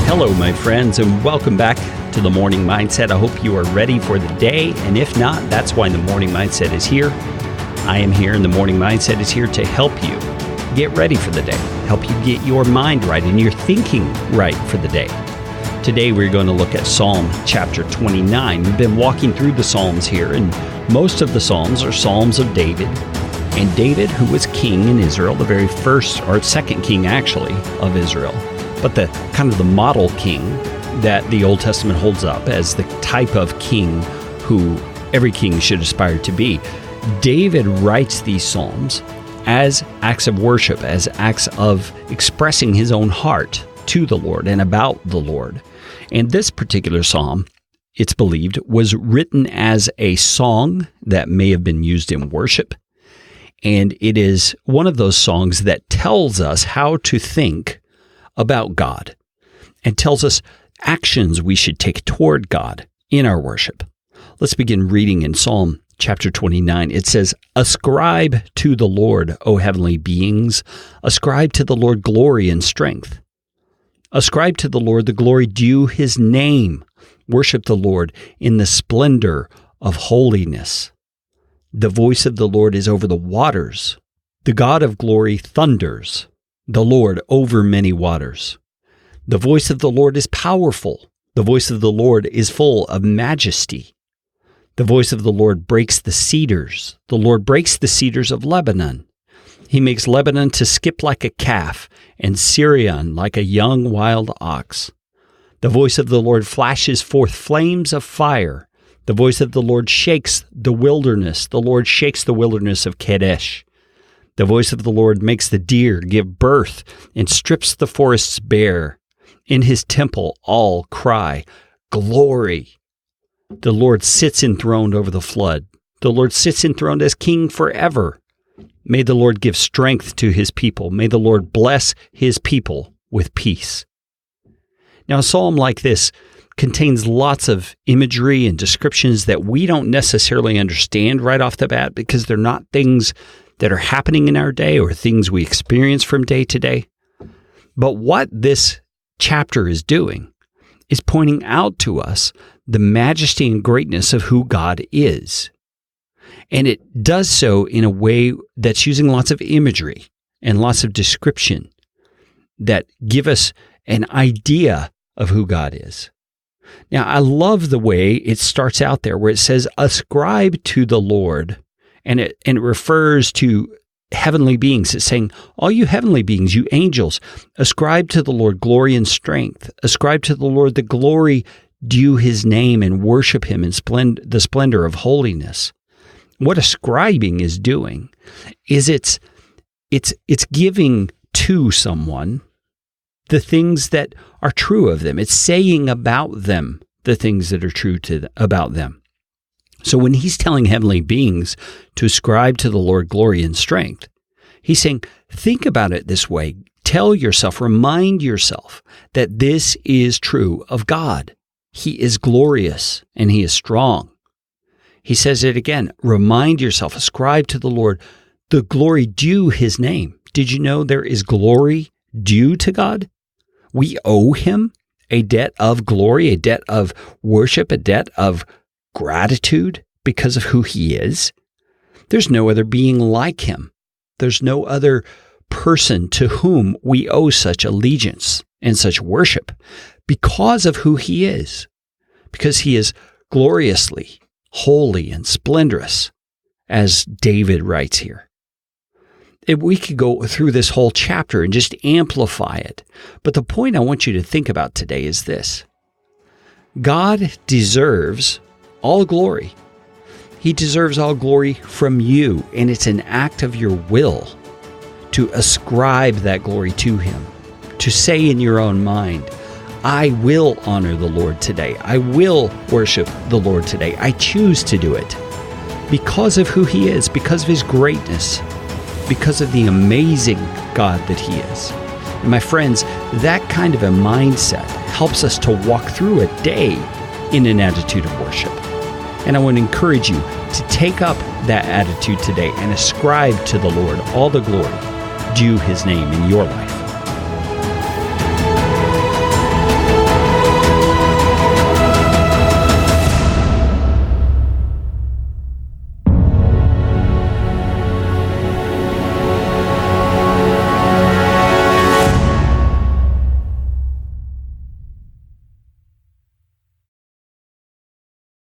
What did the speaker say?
Hello, my friends, and welcome back to the Morning Mindset. I hope you are ready for the day, and if not, that's why the Morning Mindset is here. I am here, and the Morning Mindset is here to help you get ready for the day, help you get your mind right and your thinking right for the day. Today, we're going to look at Psalm chapter 29. We've been walking through the Psalms here, and most of the Psalms are Psalms of David. And David, who was king in Israel, the very first or second king, actually, of Israel, but the kind of the model king that the Old Testament holds up as the type of king who every king should aspire to be. David writes these psalms as acts of worship, as acts of expressing his own heart to the Lord and about the Lord. And this particular psalm, it's believed, was written as a song that may have been used in worship. And it is one of those songs that tells us how to think about God and tells us actions we should take toward God in our worship. Let's begin reading in Psalm chapter 29. It says, "Ascribe to the Lord, O heavenly beings. Ascribe to the Lord glory and strength. Ascribe to the Lord the glory due his name. Worship the Lord in the splendor of holiness. The voice of the Lord is over the waters. The God of glory thunders. The Lord over many waters. The voice of the Lord is powerful. The voice of the Lord is full of majesty. The voice of the Lord breaks the cedars. The Lord breaks the cedars of Lebanon. He makes Lebanon to skip like a calf, and Syrian like a young wild ox. The voice of the Lord flashes forth flames of fire. The voice of the Lord shakes the wilderness. The Lord shakes the wilderness of Kadesh. The voice of the Lord makes the deer give birth and strips the forests bare. In his temple all cry, glory. The Lord sits enthroned over the flood. The Lord sits enthroned as king forever. May the Lord give strength to his people. May the Lord bless his people with peace." Now, a psalm like this contains lots of imagery and descriptions that we don't necessarily understand right off the bat because they're not things that are happening in our day or things we experience from day to day. But what this chapter is doing is pointing out to us the majesty and greatness of who God is. And it does so in a way that's using lots of imagery and lots of description that give us an idea of who God is. Now, I love the way it starts out there where it says, "Ascribe to the Lord." And it refers to heavenly beings. It's saying, all you heavenly beings, you angels, ascribe to the Lord glory and strength. Ascribe to the Lord the glory due his name and worship him in the splendor of holiness. What ascribing is doing is it's giving to someone the things that are true of them. It's saying about them the things that are true about them. So when he's telling heavenly beings to ascribe to the Lord glory and strength, he's saying, think about it this way. Tell yourself, remind yourself that this is true of God. He is glorious and he is strong. He says it again, remind yourself, ascribe to the Lord the glory due his name. Did you know there is glory due to God? We owe him a debt of glory, a debt of worship, a debt of gratitude because of who he is. There's no other being like him. There's no other person to whom we owe such allegiance and such worship because of who he is, because he is gloriously holy and splendorous, as David writes here. We could go through this whole chapter and just amplify it, but the point I want you to think about today is this. God deserves all glory. He deserves all glory from you, and it's an act of your will to ascribe that glory to him, to say in your own mind, I will honor the Lord today. I will worship the Lord today. I choose to do it because of who he is, because of his greatness, because of the amazing God that he is. And my friends, that kind of a mindset helps us to walk through a day in an attitude of worship. And I want to encourage you to take up that attitude today and ascribe to the Lord all the glory due his name in your life.